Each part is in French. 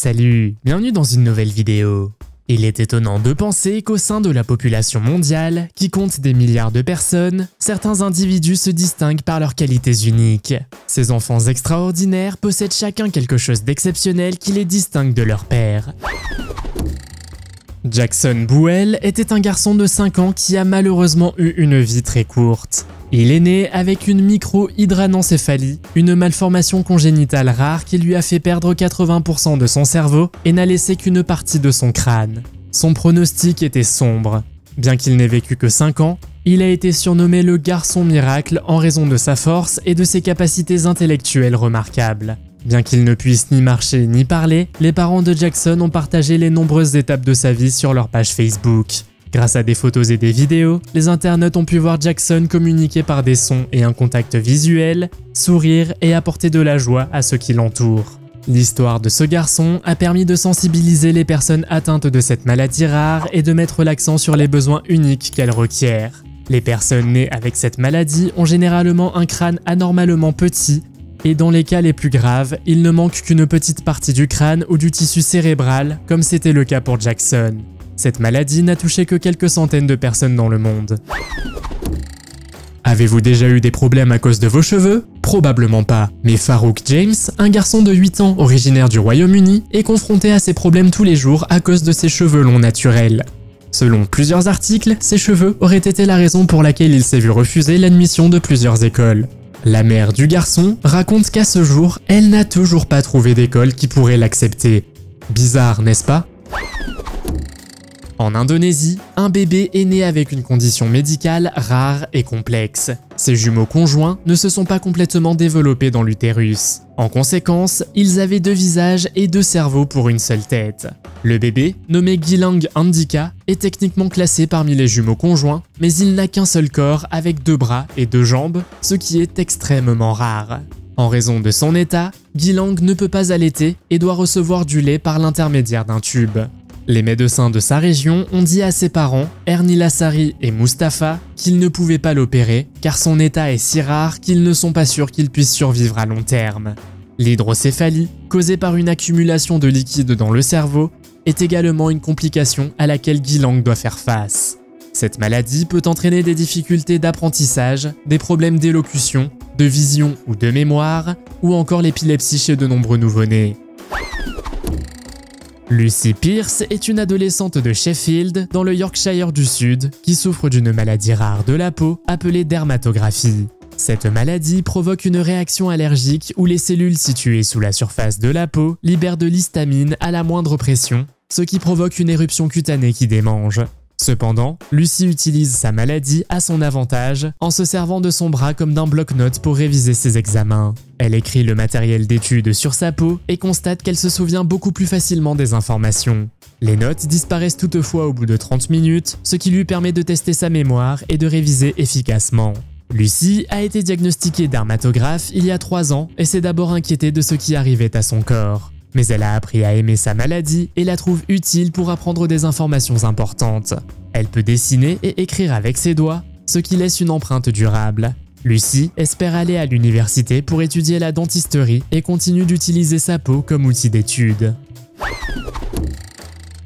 Salut, bienvenue dans une nouvelle vidéo. Il est étonnant de penser qu'au sein de la population mondiale, qui compte des milliards de personnes, certains individus se distinguent par leurs qualités uniques. Ces enfants extraordinaires possèdent chacun quelque chose d'exceptionnel qui les distingue de leur père. Jackson Buell était un garçon de 5 ans qui a malheureusement eu une vie très courte. Il est né avec une micro-hydranencéphalie, une malformation congénitale rare qui lui a fait perdre 80% de son cerveau et n'a laissé qu'une partie de son crâne. Son pronostic était sombre. Bien qu'il n'ait vécu que 5 ans, il a été surnommé le garçon miracle en raison de sa force et de ses capacités intellectuelles remarquables. Bien qu'il ne puisse ni marcher ni parler, les parents de Jackson ont partagé les nombreuses étapes de sa vie sur leur page Facebook. Grâce à des photos et des vidéos, les internautes ont pu voir Jackson communiquer par des sons et un contact visuel, sourire et apporter de la joie à ceux qui l'entourent. L'histoire de ce garçon a permis de sensibiliser les personnes atteintes de cette maladie rare et de mettre l'accent sur les besoins uniques qu'elle requiert. Les personnes nées avec cette maladie ont généralement un crâne anormalement petit, et dans les cas les plus graves, il ne manque qu'une petite partie du crâne ou du tissu cérébral, comme c'était le cas pour Jackson. Cette maladie n'a touché que quelques centaines de personnes dans le monde. Avez-vous déjà eu des problèmes à cause de vos cheveux? Probablement pas, mais Farouk James, un garçon de 8 ans originaire du Royaume-Uni, est confronté à ces problèmes tous les jours à cause de ses cheveux longs naturels. Selon plusieurs articles, ses cheveux auraient été la raison pour laquelle il s'est vu refuser l'admission de plusieurs écoles. La mère du garçon raconte qu'à ce jour, elle n'a toujours pas trouvé d'école qui pourrait l'accepter. Bizarre, n'est-ce pas? En Indonésie, un bébé est né avec une condition médicale rare et complexe. Ses jumeaux conjoints ne se sont pas complètement développés dans l'utérus. En conséquence, ils avaient 2 visages et 2 cerveaux pour une seule tête. Le bébé, nommé Gilang Andika, est techniquement classé parmi les jumeaux conjoints, mais il n'a qu'un seul corps avec 2 bras et 2 jambes, ce qui est extrêmement rare. En raison de son état, Gilang ne peut pas allaiter et doit recevoir du lait par l'intermédiaire d'un tube. Les médecins de sa région ont dit à ses parents, Ernie Lassari et Mustapha, qu'ils ne pouvaient pas l'opérer car son état est si rare qu'ils ne sont pas sûrs qu'il puisse survivre à long terme. L'hydrocéphalie, causée par une accumulation de liquide dans le cerveau, est également une complication à laquelle Gilang doit faire face. Cette maladie peut entraîner des difficultés d'apprentissage, des problèmes d'élocution, de vision ou de mémoire, ou encore l'épilepsie chez de nombreux nouveau-nés. Lucy Pierce est une adolescente de Sheffield, dans le Yorkshire du Sud, qui souffre d'une maladie rare de la peau appelée dermatographie. Cette maladie provoque une réaction allergique où les cellules situées sous la surface de la peau libèrent de l'histamine à la moindre pression, ce qui provoque une éruption cutanée qui démange. Cependant, Lucy utilise sa maladie à son avantage en se servant de son bras comme d'un bloc-notes pour réviser ses examens. Elle écrit le matériel d'étude sur sa peau et constate qu'elle se souvient beaucoup plus facilement des informations. Les notes disparaissent toutefois au bout de 30 minutes, ce qui lui permet de tester sa mémoire et de réviser efficacement. Lucy a été diagnostiquée dermatographe il y a 3 ans et s'est d'abord inquiétée de ce qui arrivait à son corps. Mais elle a appris à aimer sa maladie et la trouve utile pour apprendre des informations importantes. Elle peut dessiner et écrire avec ses doigts, ce qui laisse une empreinte durable. Lucy espère aller à l'université pour étudier la dentisterie et continue d'utiliser sa peau comme outil d'étude.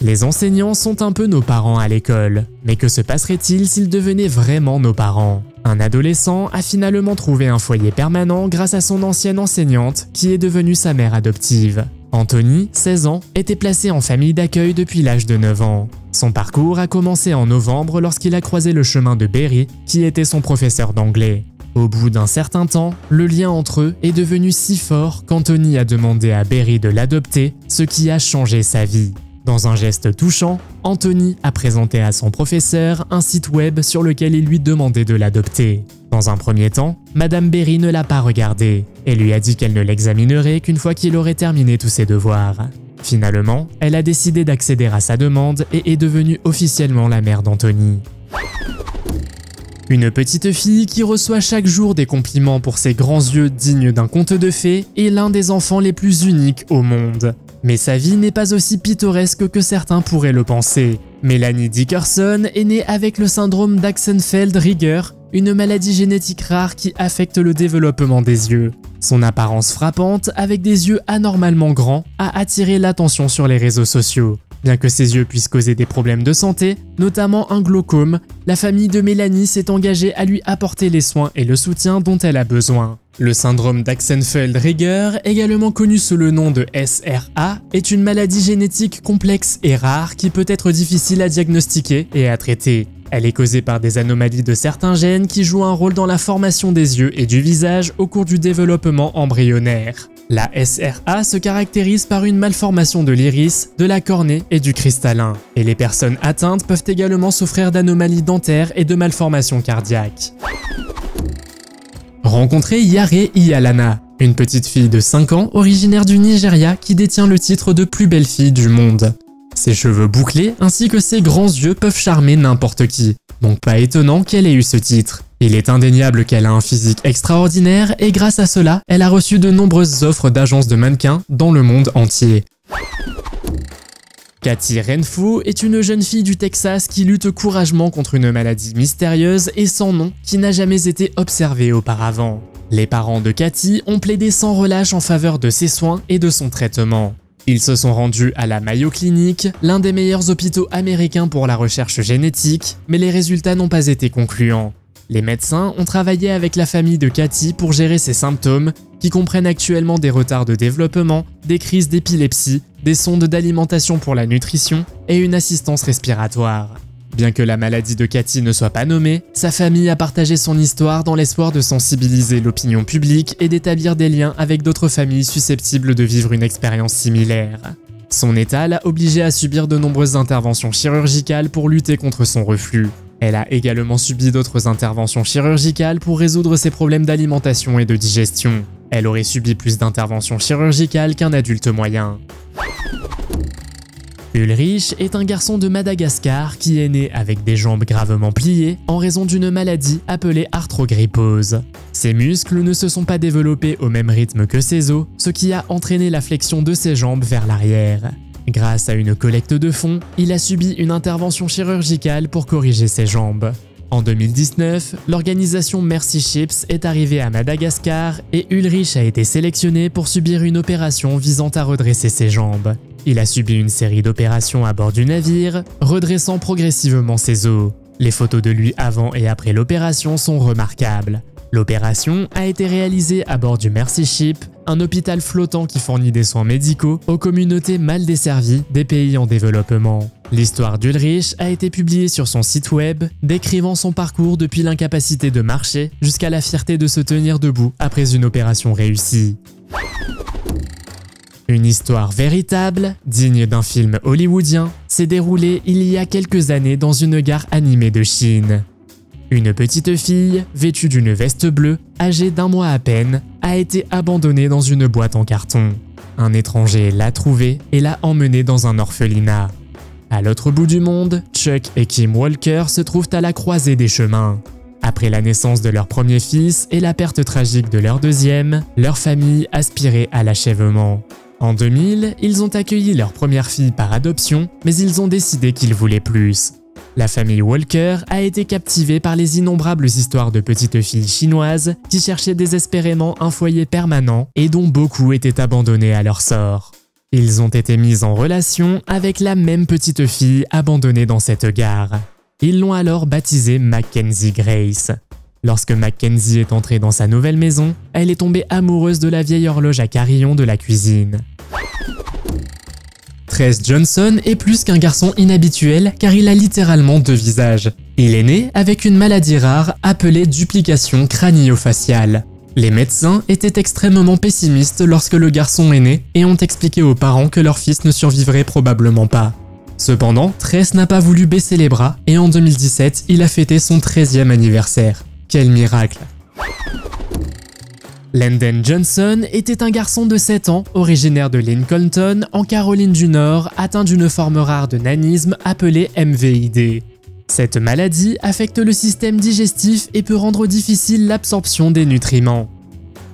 Les enseignants sont un peu nos parents à l'école, mais que se passerait-il s'ils devenaient vraiment nos parents? Un adolescent a finalement trouvé un foyer permanent grâce à son ancienne enseignante qui est devenue sa mère adoptive. Anthony, 16 ans, était placé en famille d'accueil depuis l'âge de 9 ans. Son parcours a commencé en novembre lorsqu'il a croisé le chemin de Berry, qui était son professeur d'anglais. Au bout d'un certain temps, le lien entre eux est devenu si fort qu'Anthony a demandé à Berry de l'adopter, ce qui a changé sa vie. Dans un geste touchant, Anthony a présenté à son professeur un site web sur lequel il lui demandait de l'adopter. Dans un premier temps, Madame Berry ne l'a pas regardé et lui a dit qu'elle ne l'examinerait qu'une fois qu'il aurait terminé tous ses devoirs. Finalement, elle a décidé d'accéder à sa demande et est devenue officiellement la mère d'Anthony. Une petite fille qui reçoit chaque jour des compliments pour ses grands yeux dignes d'un conte de fées est l'un des enfants les plus uniques au monde. Mais sa vie n'est pas aussi pittoresque que certains pourraient le penser. Melanie Dickerson est née avec le syndrome d'Axenfeld-Rieger, une maladie génétique rare qui affecte le développement des yeux. Son apparence frappante, avec des yeux anormalement grands, a attiré l'attention sur les réseaux sociaux. Bien que ses yeux puissent causer des problèmes de santé, notamment un glaucome, la famille de Mélanie s'est engagée à lui apporter les soins et le soutien dont elle a besoin. Le syndrome d'Axenfeld-Rieger, également connu sous le nom de SRA, est une maladie génétique complexe et rare qui peut être difficile à diagnostiquer et à traiter. Elle est causée par des anomalies de certains gènes qui jouent un rôle dans la formation des yeux et du visage au cours du développement embryonnaire. La SRA se caractérise par une malformation de l'iris, de la cornée et du cristallin. Et les personnes atteintes peuvent également souffrir d'anomalies dentaires et de malformations cardiaques. Rencontrez Yare Iyalana, une petite fille de 5 ans originaire du Nigeria qui détient le titre de plus belle fille du monde. Ses cheveux bouclés ainsi que ses grands yeux peuvent charmer n'importe qui, donc pas étonnant qu'elle ait eu ce titre. Il est indéniable qu'elle a un physique extraordinaire et grâce à cela, elle a reçu de nombreuses offres d'agences de mannequins dans le monde entier. Katy Renfrew est une jeune fille du Texas qui lutte courageusement contre une maladie mystérieuse et sans nom qui n'a jamais été observée auparavant. Les parents de Katy ont plaidé sans relâche en faveur de ses soins et de son traitement. Ils se sont rendus à la Mayo Clinic, l'un des meilleurs hôpitaux américains pour la recherche génétique, mais les résultats n'ont pas été concluants. Les médecins ont travaillé avec la famille de Katy pour gérer ses symptômes, qui comprennent actuellement des retards de développement, des crises d'épilepsie, des sondes d'alimentation pour la nutrition et une assistance respiratoire. Bien que la maladie de Katy ne soit pas nommée, sa famille a partagé son histoire dans l'espoir de sensibiliser l'opinion publique et d'établir des liens avec d'autres familles susceptibles de vivre une expérience similaire. Son état l'a obligée à subir de nombreuses interventions chirurgicales pour lutter contre son reflux. Elle a également subi d'autres interventions chirurgicales pour résoudre ses problèmes d'alimentation et de digestion. Elle aurait subi plus d'interventions chirurgicales qu'un adulte moyen. Ulrich est un garçon de Madagascar qui est né avec des jambes gravement pliées en raison d'une maladie appelée arthrogrypose. Ses muscles ne se sont pas développés au même rythme que ses os, ce qui a entraîné la flexion de ses jambes vers l'arrière. Grâce à une collecte de fonds, il a subi une intervention chirurgicale pour corriger ses jambes. En 2019, l'organisation Mercy Ships est arrivée à Madagascar et Ulrich a été sélectionné pour subir une opération visant à redresser ses jambes. Il a subi une série d'opérations à bord du navire, redressant progressivement ses os. Les photos de lui avant et après l'opération sont remarquables. L'opération a été réalisée à bord du Mercy Ship, un hôpital flottant qui fournit des soins médicaux aux communautés mal desservies des pays en développement. L'histoire d'Ulrich a été publiée sur son site web, décrivant son parcours depuis l'incapacité de marcher jusqu'à la fierté de se tenir debout après une opération réussie. Une histoire véritable, digne d'un film hollywoodien, s'est déroulée il y a quelques années dans une gare animée de Chine. Une petite fille, vêtue d'une veste bleue, âgée d'1 mois à peine, a été abandonnée dans une boîte en carton. Un étranger l'a trouvée et l'a emmenée dans un orphelinat. À l'autre bout du monde, Chuck et Kim Walker se trouvent à la croisée des chemins. Après la naissance de leur premier fils et la perte tragique de leur deuxième, leur famille aspirait à l'achèvement. En 2000, ils ont accueilli leur première fille par adoption, mais ils ont décidé qu'ils voulaient plus. La famille Walker a été captivée par les innombrables histoires de petites filles chinoises qui cherchaient désespérément un foyer permanent et dont beaucoup étaient abandonnées à leur sort. Ils ont été mis en relation avec la même petite fille abandonnée dans cette gare. Ils l'ont alors baptisée Mackenzie Grace. Lorsque Mackenzie est entrée dans sa nouvelle maison, elle est tombée amoureuse de la vieille horloge à carillon de la cuisine. Tress Johnson est plus qu'un garçon inhabituel car il a littéralement 2 visages. Il est né avec une maladie rare appelée duplication crânio-faciale. Les médecins étaient extrêmement pessimistes lorsque le garçon est né et ont expliqué aux parents que leur fils ne survivrait probablement pas. Cependant, Tress n'a pas voulu baisser les bras et en 2017, il a fêté son 13e anniversaire. Quel miracle! Landon Johnson était un garçon de 7 ans, originaire de Lincolnton, en Caroline du Nord, atteint d'une forme rare de nanisme appelée MVID. Cette maladie affecte le système digestif et peut rendre difficile l'absorption des nutriments.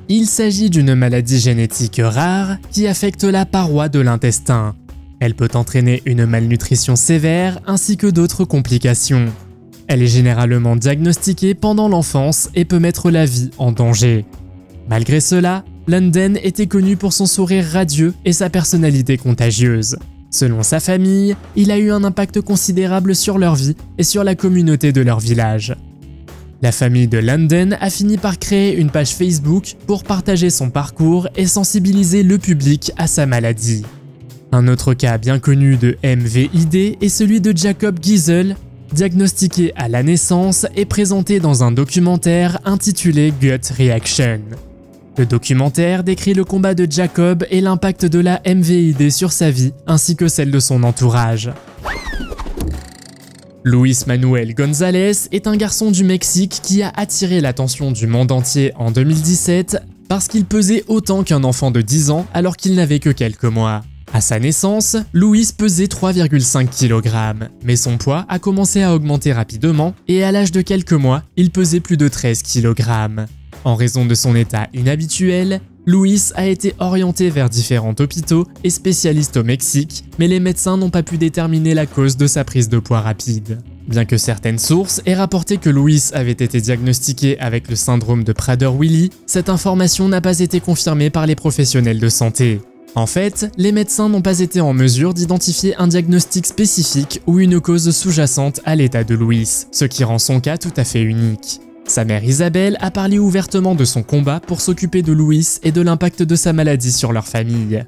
Il s'agit d'une maladie génétique rare qui affecte la paroi de l'intestin. Elle peut entraîner une malnutrition sévère ainsi que d'autres complications. Elle est généralement diagnostiquée pendant l'enfance et peut mettre la vie en danger. Malgré cela, London était connu pour son sourire radieux et sa personnalité contagieuse. Selon sa famille, il a eu un impact considérable sur leur vie et sur la communauté de leur village. La famille de London a fini par créer une page Facebook pour partager son parcours et sensibiliser le public à sa maladie. Un autre cas bien connu de MVID est celui de Jacob Giesel, diagnostiqué à la naissance et présenté dans un documentaire intitulé Gut Reaction. Le documentaire décrit le combat de Jacob et l'impact de la MVID sur sa vie ainsi que celle de son entourage. Luis Manuel González est un garçon du Mexique qui a attiré l'attention du monde entier en 2017 parce qu'il pesait autant qu'un enfant de 10 ans alors qu'il n'avait que quelques mois. À sa naissance, Luis pesait 3,5 kg, mais son poids a commencé à augmenter rapidement et à l'âge de quelques mois, il pesait plus de 13 kg. En raison de son état inhabituel, Luis a été orienté vers différents hôpitaux et spécialistes au Mexique, mais les médecins n'ont pas pu déterminer la cause de sa prise de poids rapide. Bien que certaines sources aient rapporté que Luis avait été diagnostiqué avec le syndrome de Prader-Willi, cette information n'a pas été confirmée par les professionnels de santé. En fait, les médecins n'ont pas été en mesure d'identifier un diagnostic spécifique ou une cause sous-jacente à l'état de Luis, ce qui rend son cas tout à fait unique. Sa mère Isabelle a parlé ouvertement de son combat pour s'occuper de Luis et de l'impact de sa maladie sur leur famille.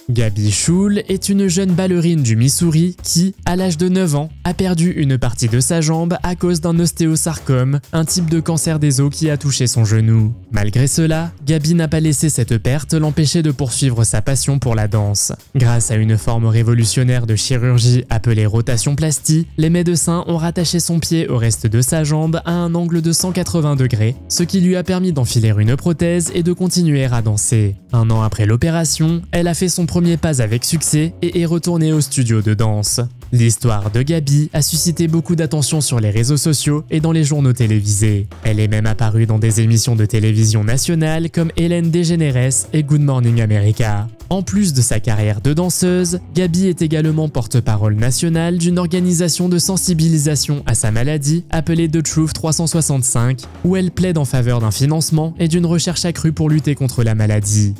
Gabi Schul est une jeune ballerine du Missouri qui, à l'âge de 9 ans, a perdu une partie de sa jambe à cause d'un ostéosarcome, un type de cancer des os qui a touché son genou. Malgré cela, Gabi n'a pas laissé cette perte l'empêcher de poursuivre sa passion pour la danse. Grâce à une forme révolutionnaire de chirurgie appelée rotation-plastie, les médecins ont rattaché son pied au reste de sa jambe à un angle de 180 degrés, ce qui lui a permis d'enfiler une prothèse et de continuer à danser. Un an après l'opération, elle a fait son premier pas avec succès et est retournée au studio de danse. L'histoire de Gabi a suscité beaucoup d'attention sur les réseaux sociaux et dans les journaux télévisés. Elle est même apparue dans des émissions de télévision nationales comme Ellen DeGeneres et Good Morning America. En plus de sa carrière de danseuse, Gabi est également porte-parole nationale d'une organisation de sensibilisation à sa maladie appelée The Truth 365, où elle plaide en faveur d'un financement et d'une recherche accrue pour lutter contre la maladie.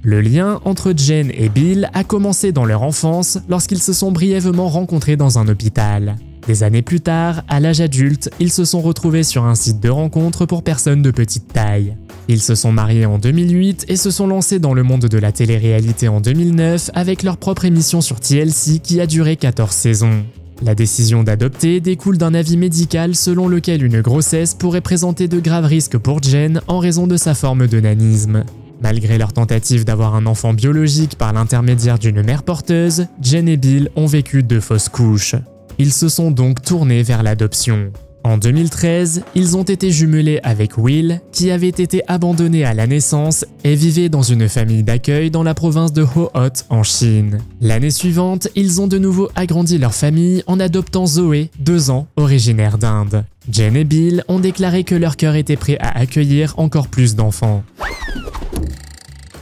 Le lien entre Jen et Bill a commencé dans leur enfance lorsqu'ils se sont brièvement rencontrés dans un hôpital. Des années plus tard, à l'âge adulte, ils se sont retrouvés sur un site de rencontre pour personnes de petite taille. Ils se sont mariés en 2008 et se sont lancés dans le monde de la télé-réalité en 2009 avec leur propre émission sur TLC qui a duré 14 saisons. La décision d'adopter découle d'un avis médical selon lequel une grossesse pourrait présenter de graves risques pour Jen en raison de sa forme de nanisme. Malgré leur tentative d'avoir un enfant biologique par l'intermédiaire d'une mère porteuse, Jen et Bill ont vécu 2 fausses couches. Ils se sont donc tournés vers l'adoption. En 2013, ils ont été jumelés avec Will, qui avait été abandonné à la naissance et vivait dans une famille d'accueil dans la province de Hohhot en Chine. L'année suivante, ils ont de nouveau agrandi leur famille en adoptant Zoé, 2 ans, originaire d'Inde. Jen et Bill ont déclaré que leur cœur était prêt à accueillir encore plus d'enfants.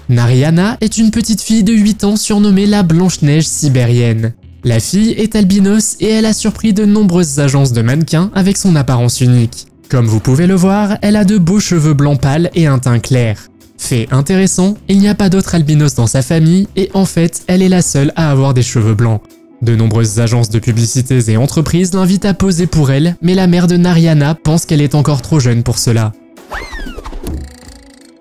Narayana est une petite fille de 8 ans surnommée la Blanche-Neige sibérienne. La fille est albinos et elle a surpris de nombreuses agences de mannequins avec son apparence unique. Comme vous pouvez le voir, elle a de beaux cheveux blancs pâles et un teint clair. Fait intéressant, il n'y a pas d'autres albinos dans sa famille et en fait, elle est la seule à avoir des cheveux blancs. De nombreuses agences de publicités et entreprises l'invitent à poser pour elle, mais la mère de Narayana pense qu'elle est encore trop jeune pour cela.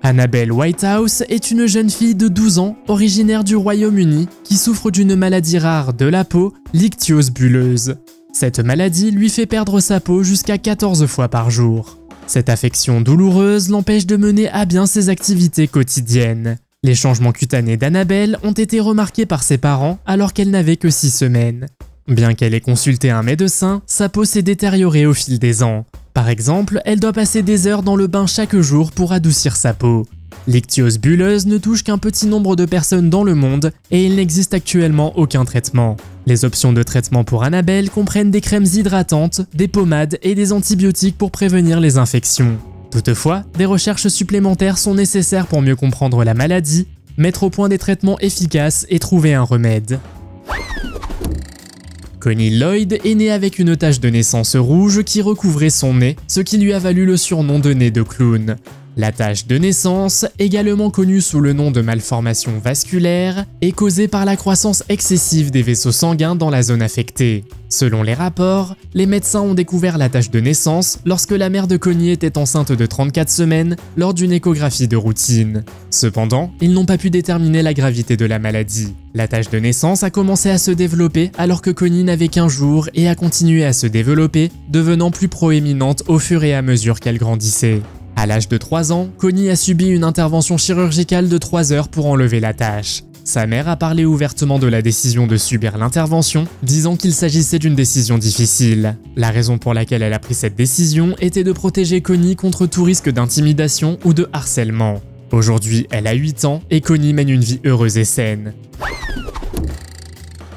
Annabelle Whitehouse est une jeune fille de 12 ans, originaire du Royaume-Uni, qui souffre d'une maladie rare de la peau, l'ichthyose bulleuse. Cette maladie lui fait perdre sa peau jusqu'à 14 fois par jour. Cette affection douloureuse l'empêche de mener à bien ses activités quotidiennes. Les changements cutanés d'Annabelle ont été remarqués par ses parents alors qu'elle n'avait que 6 semaines. Bien qu'elle ait consulté un médecin, sa peau s'est détériorée au fil des ans. Par exemple, elle doit passer des heures dans le bain chaque jour pour adoucir sa peau. L'ichthyose bulleuse ne touche qu'un petit nombre de personnes dans le monde et il n'existe actuellement aucun traitement. Les options de traitement pour Annabelle comprennent des crèmes hydratantes, des pommades et des antibiotiques pour prévenir les infections. Toutefois, des recherches supplémentaires sont nécessaires pour mieux comprendre la maladie, mettre au point des traitements efficaces et trouver un remède. Connie Lloyd est née avec une tache de naissance rouge qui recouvrait son nez, ce qui lui a valu le surnom de nez de clown. La tache de naissance, également connue sous le nom de malformation vasculaire, est causée par la croissance excessive des vaisseaux sanguins dans la zone affectée. Selon les rapports, les médecins ont découvert la tache de naissance lorsque la mère de Connie était enceinte de 34 semaines lors d'une échographie de routine. Cependant, ils n'ont pas pu déterminer la gravité de la maladie. La tache de naissance a commencé à se développer alors que Connie n'avait qu'un jour et a continué à se développer, devenant plus proéminente au fur et à mesure qu'elle grandissait. À l'âge de 3 ans, Connie a subi une intervention chirurgicale de 3 heures pour enlever la tache. Sa mère a parlé ouvertement de la décision de subir l'intervention, disant qu'il s'agissait d'une décision difficile. La raison pour laquelle elle a pris cette décision était de protéger Connie contre tout risque d'intimidation ou de harcèlement. Aujourd'hui, elle a 8 ans et Connie mène une vie heureuse et saine.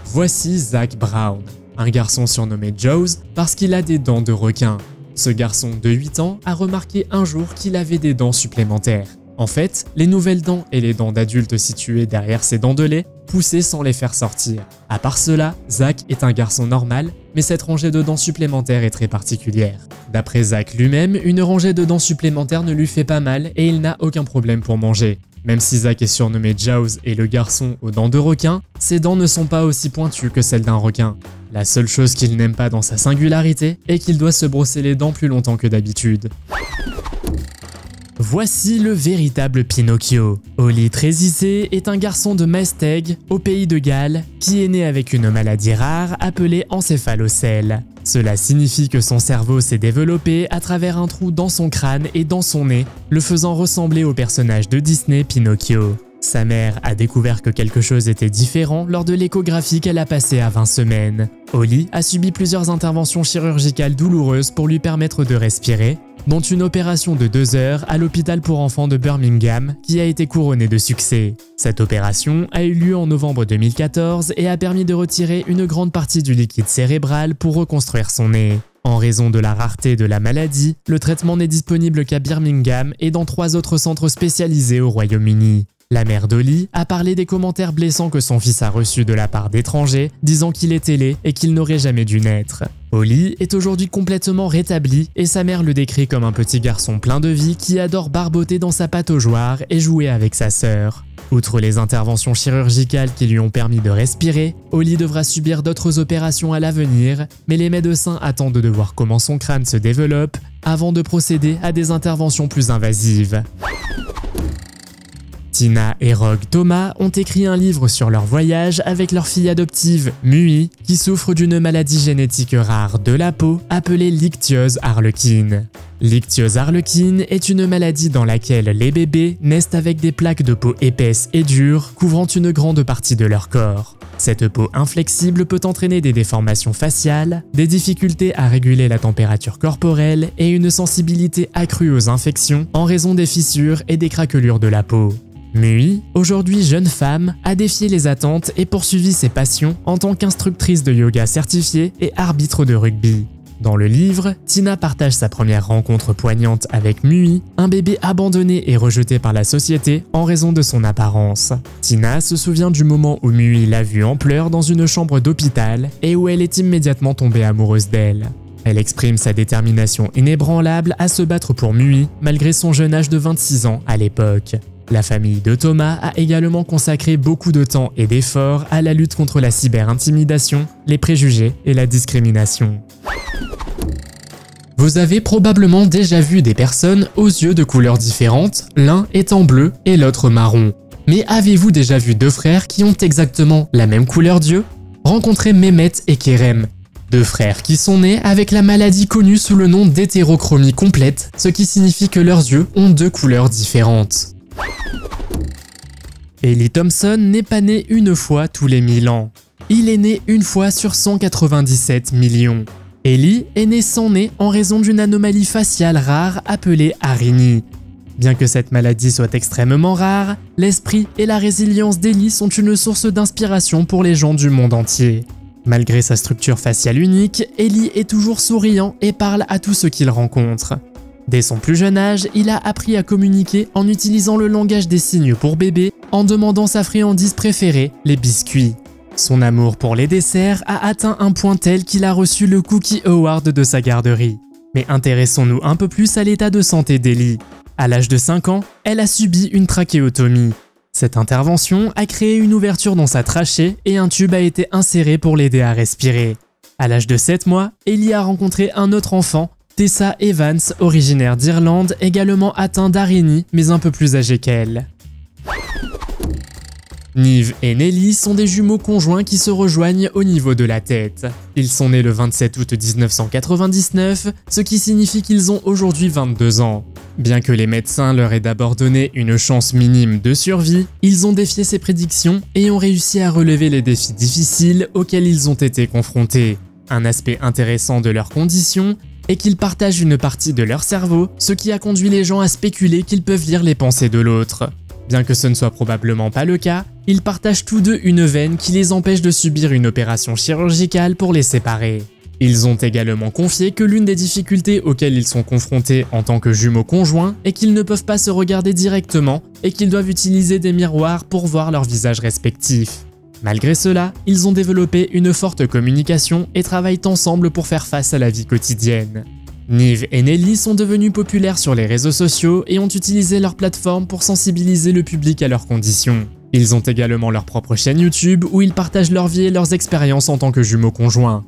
Voici Zac Brown, un garçon surnommé Jaws parce qu'il a des dents de requin. Ce garçon de 8 ans a remarqué un jour qu'il avait des dents supplémentaires. En fait, les nouvelles dents et les dents d'adulte situées derrière ses dents de lait poussaient sans les faire sortir. À part cela, Zac est un garçon normal, mais cette rangée de dents supplémentaires est très particulière. D'après Zac lui-même, une rangée de dents supplémentaires ne lui fait pas mal et il n'a aucun problème pour manger. Même si Zac est surnommé Jaws et le garçon aux dents de requin, ses dents ne sont pas aussi pointues que celles d'un requin. La seule chose qu'il n'aime pas dans sa singularité est qu'il doit se brosser les dents plus longtemps que d'habitude. Voici le véritable Pinocchio. Ollie Trésissé est un garçon de Maesteg, au pays de Galles, qui est né avec une maladie rare appelée encéphalocèle. Cela signifie que son cerveau s'est développé à travers un trou dans son crâne et dans son nez, le faisant ressembler au personnage de Disney Pinocchio. Sa mère a découvert que quelque chose était différent lors de l'échographie qu'elle a passée à 20 semaines. Ollie a subi plusieurs interventions chirurgicales douloureuses pour lui permettre de respirer, dont une opération de 2 heures à l'hôpital pour enfants de Birmingham qui a été couronnée de succès. Cette opération a eu lieu en novembre 2014 et a permis de retirer une grande partie du liquide cérébral pour reconstruire son nez. En raison de la rareté de la maladie, le traitement n'est disponible qu'à Birmingham et dans 3 autres centres spécialisés au Royaume-Uni. La mère d'Ollie a parlé des commentaires blessants que son fils a reçus de la part d'étrangers, disant qu'il était laid et qu'il n'aurait jamais dû naître. Ollie est aujourd'hui complètement rétabli et sa mère le décrit comme un petit garçon plein de vie qui adore barboter dans sa pataugeoire et jouer avec sa sœur. Outre les interventions chirurgicales qui lui ont permis de respirer, Ollie devra subir d'autres opérations à l'avenir, mais les médecins attendent de voir comment son crâne se développe avant de procéder à des interventions plus invasives. Tina et Rogue Thomas ont écrit un livre sur leur voyage avec leur fille adoptive, Mui, qui souffre d'une maladie génétique rare de la peau appelée l'ichthyose harlequine. L'ichthyose harlequine est une maladie dans laquelle les bébés naissent avec des plaques de peau épaisses et dures couvrant une grande partie de leur corps. Cette peau inflexible peut entraîner des déformations faciales, des difficultés à réguler la température corporelle et une sensibilité accrue aux infections en raison des fissures et des craquelures de la peau. Mui, aujourd'hui jeune femme, a défié les attentes et poursuivi ses passions en tant qu'instructrice de yoga certifiée et arbitre de rugby. Dans le livre, Tina partage sa première rencontre poignante avec Mui, un bébé abandonné et rejeté par la société en raison de son apparence. Tina se souvient du moment où Mui l'a vue en pleurs dans une chambre d'hôpital et où elle est immédiatement tombée amoureuse d'elle. Elle exprime sa détermination inébranlable à se battre pour Mui malgré son jeune âge de 26 ans à l'époque. La famille de Thomas a également consacré beaucoup de temps et d'efforts à la lutte contre la cyber-intimidation, les préjugés et la discrimination. Vous avez probablement déjà vu des personnes aux yeux de couleurs différentes, l'un étant bleu et l'autre marron. Mais avez-vous déjà vu 2 frères qui ont exactement la même couleur d'yeux? Rencontrez Mehmet et Kerem. 2 frères qui sont nés avec la maladie connue sous le nom d'hétérochromie complète, ce qui signifie que leurs yeux ont 2 couleurs différentes. Ellie Thompson n'est pas né une fois tous les 1000 ans. Il est né une fois sur 197 millions. Ellie est né sans nez en raison d'une anomalie faciale rare appelée Harini. Bien que cette maladie soit extrêmement rare, l'esprit et la résilience d'Ellie sont une source d'inspiration pour les gens du monde entier. Malgré sa structure faciale unique, Ellie est toujours souriant et parle à tous ceux qu'il rencontre. Dès son plus jeune âge, il a appris à communiquer en utilisant le langage des signes pour bébé, en demandant sa friandise préférée, les biscuits. Son amour pour les desserts a atteint un point tel qu'il a reçu le Cookie Award de sa garderie. Mais intéressons-nous un peu plus à l'état de santé d'Ellie. À l'âge de 5 ans, elle a subi une trachéotomie. Cette intervention a créé une ouverture dans sa trachée et un tube a été inséré pour l'aider à respirer. À l'âge de 7 mois, Ellie a rencontré un autre enfant, Tessa Evans, originaire d'Irlande, également atteint d'arénie mais un peu plus âgé qu'elle. Niamh et Nelly sont des jumeaux conjoints qui se rejoignent au niveau de la tête. Ils sont nés le 27 août 1999, ce qui signifie qu'ils ont aujourd'hui 22 ans. Bien que les médecins leur aient d'abord donné une chance minime de survie, ils ont défié ces prédictions et ont réussi à relever les défis difficiles auxquels ils ont été confrontés. Un aspect intéressant de leurs conditions est qu'ils partagent une partie de leur cerveau, ce qui a conduit les gens à spéculer qu'ils peuvent lire les pensées de l'autre. Bien que ce ne soit probablement pas le cas, ils partagent tous deux une veine qui les empêche de subir une opération chirurgicale pour les séparer. Ils ont également confié que l'une des difficultés auxquelles ils sont confrontés en tant que jumeaux conjoints est qu'ils ne peuvent pas se regarder directement et qu'ils doivent utiliser des miroirs pour voir leurs visages respectifs. Malgré cela, ils ont développé une forte communication et travaillent ensemble pour faire face à la vie quotidienne. Niamh et Nelly sont devenus populaires sur les réseaux sociaux et ont utilisé leur plateforme pour sensibiliser le public à leurs conditions. Ils ont également leur propre chaîne YouTube où ils partagent leur vie et leurs expériences en tant que jumeaux conjoints.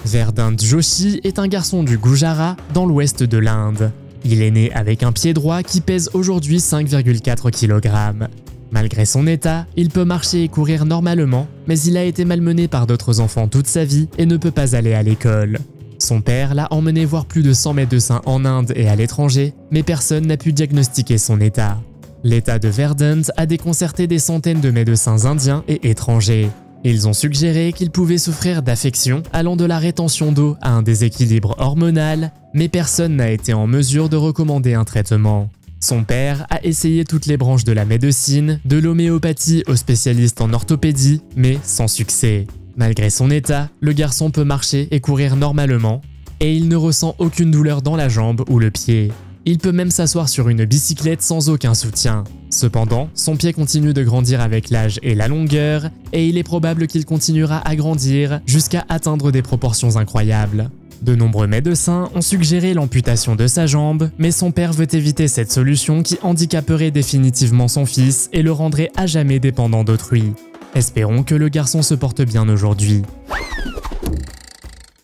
Verdant Joshi est un garçon du Gujarat dans l'ouest de l'Inde. Il est né avec un pied droit qui pèse aujourd'hui 5,4 kg. Malgré son état, il peut marcher et courir normalement, mais il a été malmené par d'autres enfants toute sa vie et ne peut pas aller à l'école. Son père l'a emmené voir plus de 100 médecins en Inde et à l'étranger, mais personne n'a pu diagnostiquer son état. L'état de Verdant a déconcerté des centaines de médecins indiens et étrangers. Ils ont suggéré qu'il pouvait souffrir d'affections allant de la rétention d'eau à un déséquilibre hormonal, mais personne n'a été en mesure de recommander un traitement. Son père a essayé toutes les branches de la médecine, de l'homéopathie aux spécialistes en orthopédie, mais sans succès. Malgré son état, le garçon peut marcher et courir normalement, et il ne ressent aucune douleur dans la jambe ou le pied. Il peut même s'asseoir sur une bicyclette sans aucun soutien. Cependant, son pied continue de grandir avec l'âge et la longueur, et il est probable qu'il continuera à grandir jusqu'à atteindre des proportions incroyables. De nombreux médecins ont suggéré l'amputation de sa jambe, mais son père veut éviter cette solution qui handicaperait définitivement son fils et le rendrait à jamais dépendant d'autrui. Espérons que le garçon se porte bien aujourd'hui.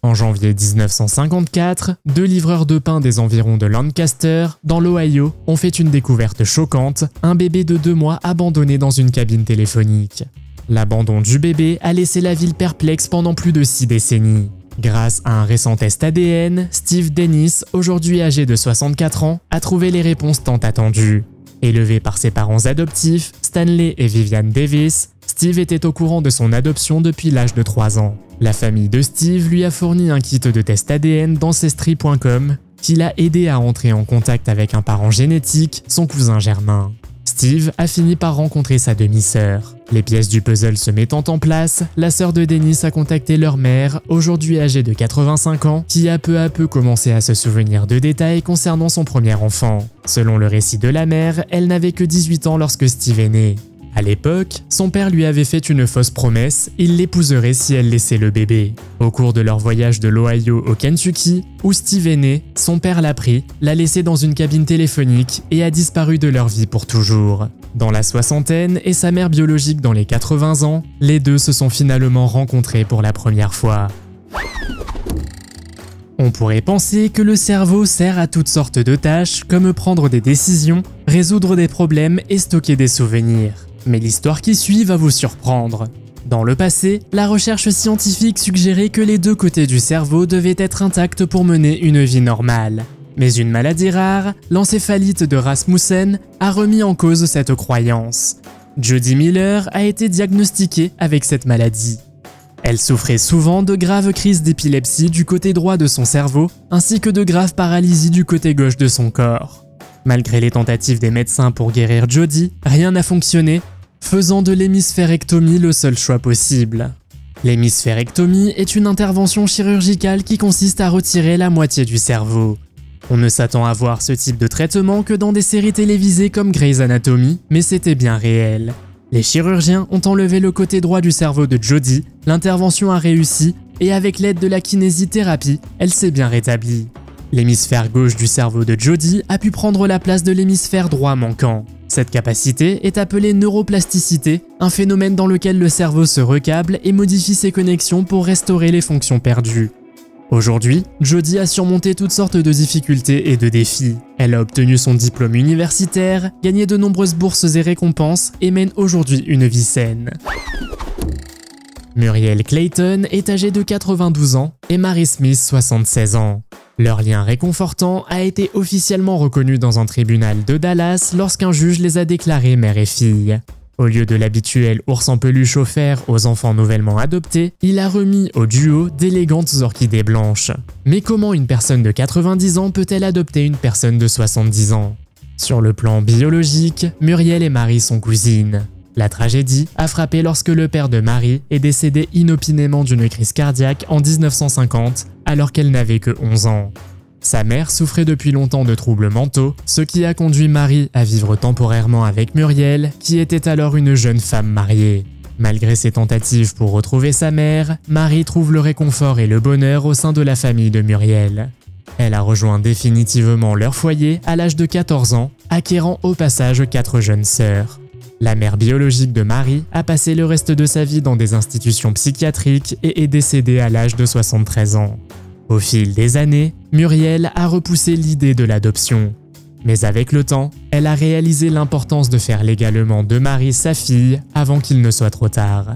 En janvier 1954, 2 livreurs de pain des environs de Lancaster, dans l'Ohio, ont fait une découverte choquante, un bébé de 2 mois abandonné dans une cabine téléphonique. L'abandon du bébé a laissé la ville perplexe pendant plus de 6 décennies. Grâce à un récent test ADN, Steve Dennis, aujourd'hui âgé de 64 ans, a trouvé les réponses tant attendues. Élevé par ses parents adoptifs, Stanley et Vivian Davis, Steve était au courant de son adoption depuis l'âge de 3 ans. La famille de Steve lui a fourni un kit de test ADN d'Ancestry.com qui l'a aidé à entrer en contact avec un parent génétique, son cousin germain. Steve a fini par rencontrer sa demi-sœur. Les pièces du puzzle se mettant en place, la sœur de Dennis a contacté leur mère, aujourd'hui âgée de 85 ans, qui a peu à peu commencé à se souvenir de détails concernant son premier enfant. Selon le récit de la mère, elle n'avait que 18 ans lorsque Steve est né. À l'époque, son père lui avait fait une fausse promesse, il l'épouserait si elle laissait le bébé. Au cours de leur voyage de l'Ohio au Kentucky, où Steve est né, son père l'a pris, l'a laissé dans une cabine téléphonique et a disparu de leur vie pour toujours. Dans la soixantaine et sa mère biologique dans les 80 ans, les deux se sont finalement rencontrés pour la première fois. On pourrait penser que le cerveau sert à toutes sortes de tâches comme prendre des décisions, résoudre des problèmes et stocker des souvenirs. Mais l'histoire qui suit va vous surprendre. Dans le passé, la recherche scientifique suggérait que les 2 côtés du cerveau devaient être intacts pour mener une vie normale. Mais une maladie rare, l'encéphalite de Rasmussen, a remis en cause cette croyance. Jody Miller a été diagnostiquée avec cette maladie. Elle souffrait souvent de graves crises d'épilepsie du côté droit de son cerveau, ainsi que de graves paralysies du côté gauche de son corps. Malgré les tentatives des médecins pour guérir Jody, rien n'a fonctionné, faisant de l'hémisphérectomie le seul choix possible. L'hémisphérectomie est une intervention chirurgicale qui consiste à retirer la moitié du cerveau. On ne s'attend à voir ce type de traitement que dans des séries télévisées comme Grey's Anatomy, mais c'était bien réel. Les chirurgiens ont enlevé le côté droit du cerveau de Jodie, l'intervention a réussi et avec l'aide de la kinésithérapie, elle s'est bien rétablie. L'hémisphère gauche du cerveau de Jodie a pu prendre la place de l'hémisphère droit manquant. Cette capacité est appelée neuroplasticité, un phénomène dans lequel le cerveau se recable et modifie ses connexions pour restaurer les fonctions perdues. Aujourd'hui, Jodie a surmonté toutes sortes de difficultés et de défis. Elle a obtenu son diplôme universitaire, gagné de nombreuses bourses et récompenses et mène aujourd'hui une vie saine. Muriel Clayton est âgée de 92 ans et Mary Smith 76 ans. Leur lien réconfortant a été officiellement reconnu dans un tribunal de Dallas lorsqu'un juge les a déclarés mère et fille. Au lieu de l'habituel ours en peluche offert aux enfants nouvellement adoptés, il a remis au duo d'élégantes orchidées blanches. Mais comment une personne de 90 ans peut-elle adopter une personne de 70 ans? Sur le plan biologique, Muriel et Mary sont cousines. La tragédie a frappé lorsque le père de Mary est décédé inopinément d'une crise cardiaque en 1950 alors qu'elle n'avait que 11 ans. Sa mère souffrait depuis longtemps de troubles mentaux, ce qui a conduit Mary à vivre temporairement avec Muriel, qui était alors une jeune femme mariée. Malgré ses tentatives pour retrouver sa mère, Mary trouve le réconfort et le bonheur au sein de la famille de Muriel. Elle a rejoint définitivement leur foyer à l'âge de 14 ans, acquérant au passage 4 jeunes sœurs. La mère biologique de Mary a passé le reste de sa vie dans des institutions psychiatriques et est décédée à l'âge de 73 ans. Au fil des années, Muriel a repoussé l'idée de l'adoption. Mais avec le temps, elle a réalisé l'importance de faire légalement de Mary sa fille avant qu'il ne soit trop tard.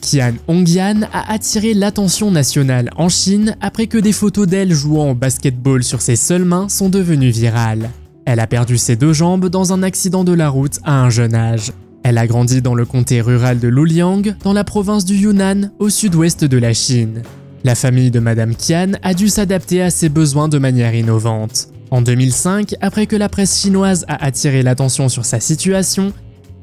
Qian Hongyan a attiré l'attention nationale en Chine après que des photos d'elle jouant au basketball sur ses seules mains sont devenues virales. Elle a perdu ses 2 jambes dans un accident de la route à un jeune âge. Elle a grandi dans le comté rural de Luliang, dans la province du Yunnan, au sud-ouest de la Chine. La famille de Madame Qian a dû s'adapter à ses besoins de manière innovante. En 2005, après que la presse chinoise a attiré l'attention sur sa situation,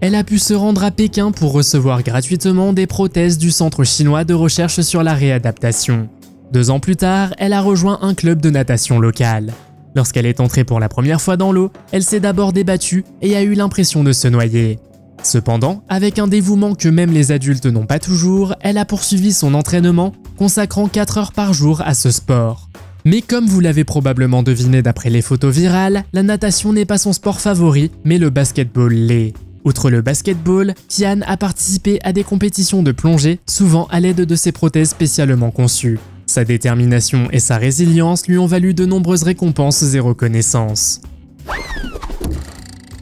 elle a pu se rendre à Pékin pour recevoir gratuitement des prothèses du Centre chinois de recherche sur la réadaptation. 2 ans plus tard, elle a rejoint un club de natation local. Lorsqu'elle est entrée pour la première fois dans l'eau, elle s'est d'abord débattue et a eu l'impression de se noyer. Cependant, avec un dévouement que même les adultes n'ont pas toujours, elle a poursuivi son entraînement, consacrant 4 heures par jour à ce sport. Mais comme vous l'avez probablement deviné d'après les photos virales, la natation n'est pas son sport favori, mais le basketball l'est. Outre le basketball, Qian a participé à des compétitions de plongée, souvent à l'aide de ses prothèses spécialement conçues. Sa détermination et sa résilience lui ont valu de nombreuses récompenses et reconnaissances.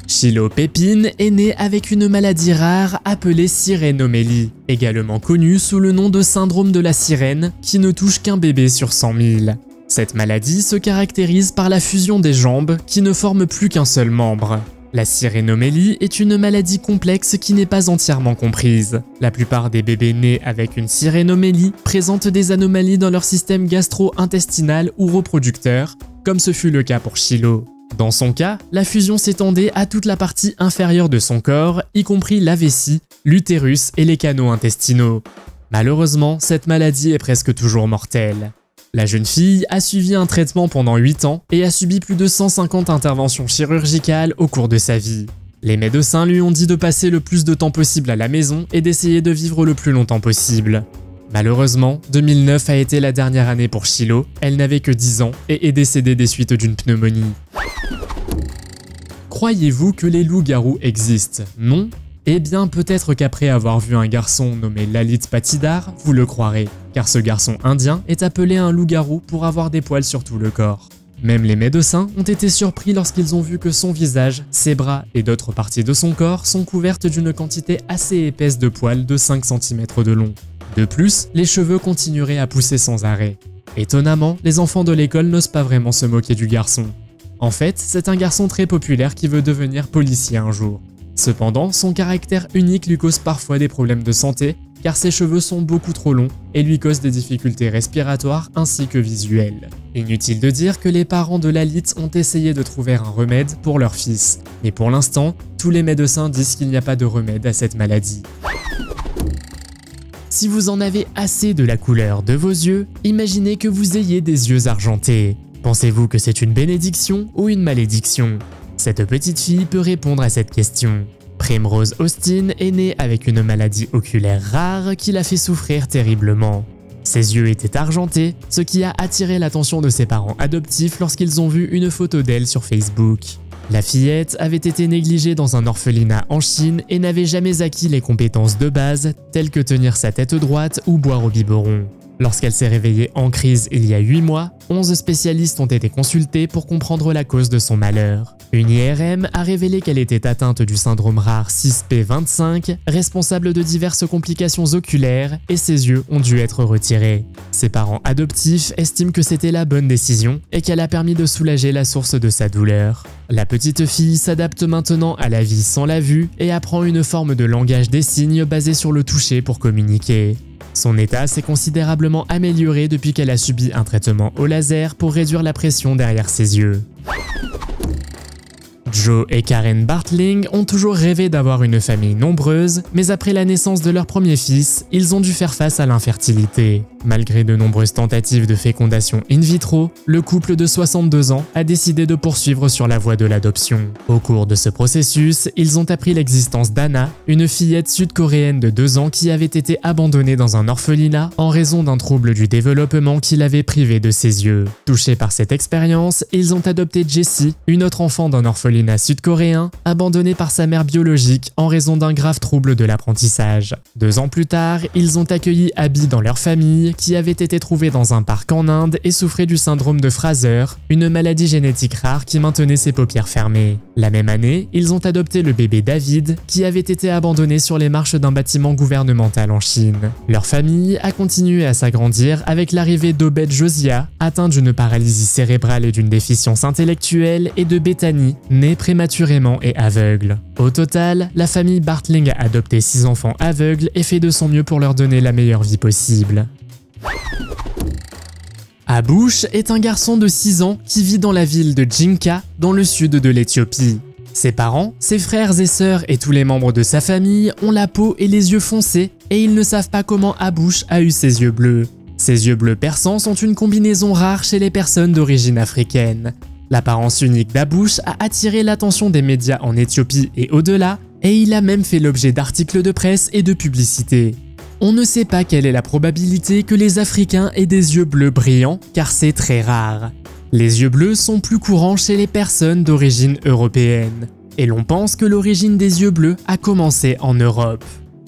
Shiloh Pépine est née avec une maladie rare appelée sirénomélie, également connue sous le nom de syndrome de la sirène, qui ne touche qu'un bébé sur 100 000. Cette maladie se caractérise par la fusion des jambes qui ne forment plus qu'un seul membre. La sirénomélie est une maladie complexe qui n'est pas entièrement comprise. La plupart des bébés nés avec une sirénomélie présentent des anomalies dans leur système gastro-intestinal ou reproducteur, comme ce fut le cas pour Shiloh. Dans son cas, la fusion s'étendait à toute la partie inférieure de son corps, y compris la vessie, l'utérus et les canaux intestinaux. Malheureusement, cette maladie est presque toujours mortelle. La jeune fille a suivi un traitement pendant 8 ans et a subi plus de 150 interventions chirurgicales au cours de sa vie. Les médecins lui ont dit de passer le plus de temps possible à la maison et d'essayer de vivre le plus longtemps possible. Malheureusement, 2009 a été la dernière année pour Shiloh, elle n'avait que 10 ans et est décédée des suites d'une pneumonie. Croyez-vous que les loups-garous existent? Non? Eh bien, peut-être qu'après avoir vu un garçon nommé Lalit Patidar, vous le croirez, car ce garçon indien est appelé un loup-garou pour avoir des poils sur tout le corps. Même les médecins ont été surpris lorsqu'ils ont vu que son visage, ses bras et d'autres parties de son corps sont couvertes d'une quantité assez épaisse de poils de 5 cm de long. De plus, les cheveux continueraient à pousser sans arrêt. Étonnamment, les enfants de l'école n'osent pas vraiment se moquer du garçon. En fait, c'est un garçon très populaire qui veut devenir policier un jour. Cependant, son caractère unique lui cause parfois des problèmes de santé, car ses cheveux sont beaucoup trop longs et lui causent des difficultés respiratoires ainsi que visuelles. Inutile de dire que les parents de Lalit ont essayé de trouver un remède pour leur fils, mais pour l'instant, tous les médecins disent qu'il n'y a pas de remède à cette maladie. Si vous en avez assez de la couleur de vos yeux, imaginez que vous ayez des yeux argentés. Pensez-vous que c'est une bénédiction ou une malédiction? Cette petite fille peut répondre à cette question. Primrose Austin est née avec une maladie oculaire rare qui l'a fait souffrir terriblement. Ses yeux étaient argentés, ce qui a attiré l'attention de ses parents adoptifs lorsqu'ils ont vu une photo d'elle sur Facebook. La fillette avait été négligée dans un orphelinat en Chine et n'avait jamais acquis les compétences de base telles que tenir sa tête droite ou boire au biberon. Lorsqu'elle s'est réveillée en crise il y a 8 mois, 11 spécialistes ont été consultés pour comprendre la cause de son malheur. Une IRM a révélé qu'elle était atteinte du syndrome rare 6P25, responsable de diverses complications oculaires, et ses yeux ont dû être retirés. Ses parents adoptifs estiment que c'était la bonne décision et qu'elle a permis de soulager la source de sa douleur. La petite fille s'adapte maintenant à la vie sans la vue et apprend une forme de langage des signes basée sur le toucher pour communiquer. Son état s'est considérablement amélioré depuis qu'elle a subi un traitement au laser pour réduire la pression derrière ses yeux. Joe et Karen Bartling ont toujours rêvé d'avoir une famille nombreuse, mais après la naissance de leur premier fils, ils ont dû faire face à l'infertilité. Malgré de nombreuses tentatives de fécondation in vitro, le couple de 62 ans a décidé de poursuivre sur la voie de l'adoption. Au cours de ce processus, ils ont appris l'existence d'Anna, une fillette sud-coréenne de 2 ans qui avait été abandonnée dans un orphelinat en raison d'un trouble du développement qui l'avait privée de ses yeux. Touchés par cette expérience, ils ont adopté Jessie, une autre enfant d'un orphelinat sud-coréen, abandonnée par sa mère biologique en raison d'un grave trouble de l'apprentissage. 2 ans plus tard, ils ont accueilli Abby dans leur famille, qui avait été trouvée dans un parc en Inde et souffrait du syndrome de Fraser, une maladie génétique rare qui maintenait ses paupières fermées. La même année, ils ont adopté le bébé David, qui avait été abandonné sur les marches d'un bâtiment gouvernemental en Chine. Leur famille a continué à s'agrandir avec l'arrivée d'Obed Josiah, atteint d'une paralysie cérébrale et d'une déficience intellectuelle, et de Bethany, née prématurément et aveugle. Au total, la famille Bartling a adopté 6 enfants aveugles et fait de son mieux pour leur donner la meilleure vie possible. Abush est un garçon de 6 ans qui vit dans la ville de Jinka, dans le sud de l'Éthiopie. Ses parents, ses frères et sœurs et tous les membres de sa famille ont la peau et les yeux foncés et ils ne savent pas comment Abush a eu ses yeux bleus. Ses yeux bleus perçants sont une combinaison rare chez les personnes d'origine africaine. L'apparence unique d'Abush a attiré l'attention des médias en Éthiopie et au-delà, et il a même fait l'objet d'articles de presse et de publicités. On ne sait pas quelle est la probabilité que les Africains aient des yeux bleus brillants, car c'est très rare. Les yeux bleus sont plus courants chez les personnes d'origine européenne, et l'on pense que l'origine des yeux bleus a commencé en Europe.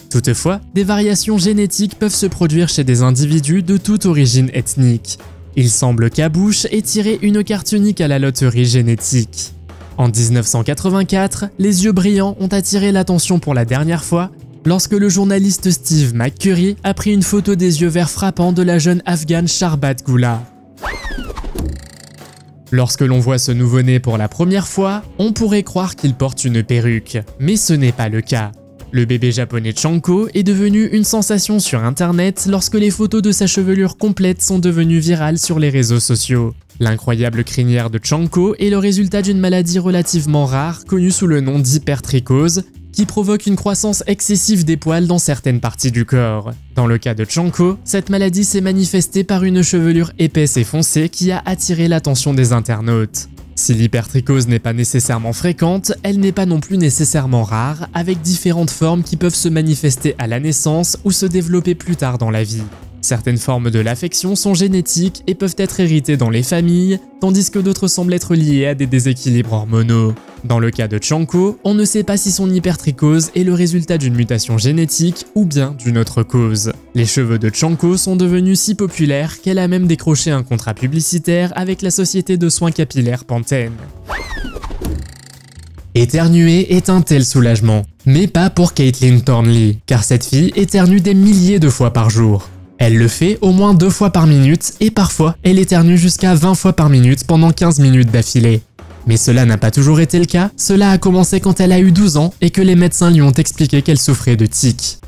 Toutefois, des variations génétiques peuvent se produire chez des individus de toute origine ethnique. Il semble qu'Abush ait tiré une carte unique à la loterie génétique. En 1984, les yeux brillants ont attiré l'attention pour la dernière fois, lorsque le journaliste Steve McCurry a pris une photo des yeux verts frappants de la jeune afghane Sharbat Gula. Lorsque l'on voit ce nouveau-né pour la première fois, on pourrait croire qu'il porte une perruque, mais ce n'est pas le cas. Le bébé japonais Chanko est devenu une sensation sur internet lorsque les photos de sa chevelure complète sont devenues virales sur les réseaux sociaux. L'incroyable crinière de Chanko est le résultat d'une maladie relativement rare connue sous le nom d'hypertrichose, qui provoque une croissance excessive des poils dans certaines parties du corps. Dans le cas de Chanko, cette maladie s'est manifestée par une chevelure épaisse et foncée qui a attiré l'attention des internautes. Si l'hypertrichose n'est pas nécessairement fréquente, elle n'est pas non plus nécessairement rare, avec différentes formes qui peuvent se manifester à la naissance ou se développer plus tard dans la vie. Certaines formes de l'affection sont génétiques et peuvent être héritées dans les familles, tandis que d'autres semblent être liées à des déséquilibres hormonaux. Dans le cas de Chanko, on ne sait pas si son hypertrichose est le résultat d'une mutation génétique ou bien d'une autre cause. Les cheveux de Chanko sont devenus si populaires qu'elle a même décroché un contrat publicitaire avec la société de soins capillaires Pantene. Éternuer est un tel soulagement, mais pas pour Caitlin Thornley, car cette fille éternue des milliers de fois par jour. Elle le fait au moins 2 fois par minute et parfois elle éternue jusqu'à 20 fois par minute pendant 15 minutes d'affilée. Mais cela n'a pas toujours été le cas, cela a commencé quand elle a eu 12 ans et que les médecins lui ont expliqué qu'elle souffrait de tics.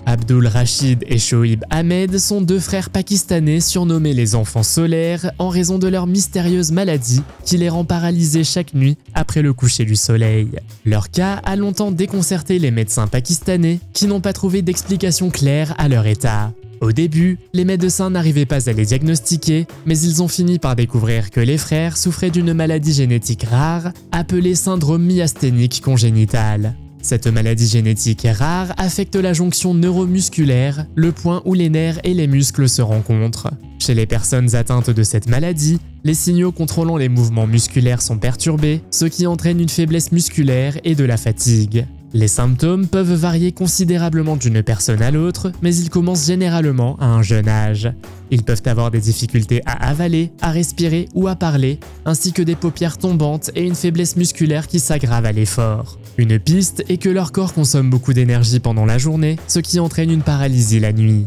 Abdul Rashid et Shoaib Ahmed sont deux frères pakistanais surnommés les enfants solaires en raison de leur mystérieuse maladie qui les rend paralysés chaque nuit après le coucher du soleil. Leur cas a longtemps déconcerté les médecins pakistanais qui n'ont pas trouvé d'explication claire à leur état. Au début, les médecins n'arrivaient pas à les diagnostiquer, mais ils ont fini par découvrir que les frères souffraient d'une maladie génétique rare appelée syndrome myasthénique congénital. Cette maladie génétique rare affecte la jonction neuromusculaire, le point où les nerfs et les muscles se rencontrent. Chez les personnes atteintes de cette maladie, les signaux contrôlant les mouvements musculaires sont perturbés, ce qui entraîne une faiblesse musculaire et de la fatigue. Les symptômes peuvent varier considérablement d'une personne à l'autre, mais ils commencent généralement à un jeune âge. Ils peuvent avoir des difficultés à avaler, à respirer ou à parler, ainsi que des paupières tombantes et une faiblesse musculaire qui s'aggrave à l'effort. Une piste est que leur corps consomme beaucoup d'énergie pendant la journée, ce qui entraîne une paralysie la nuit.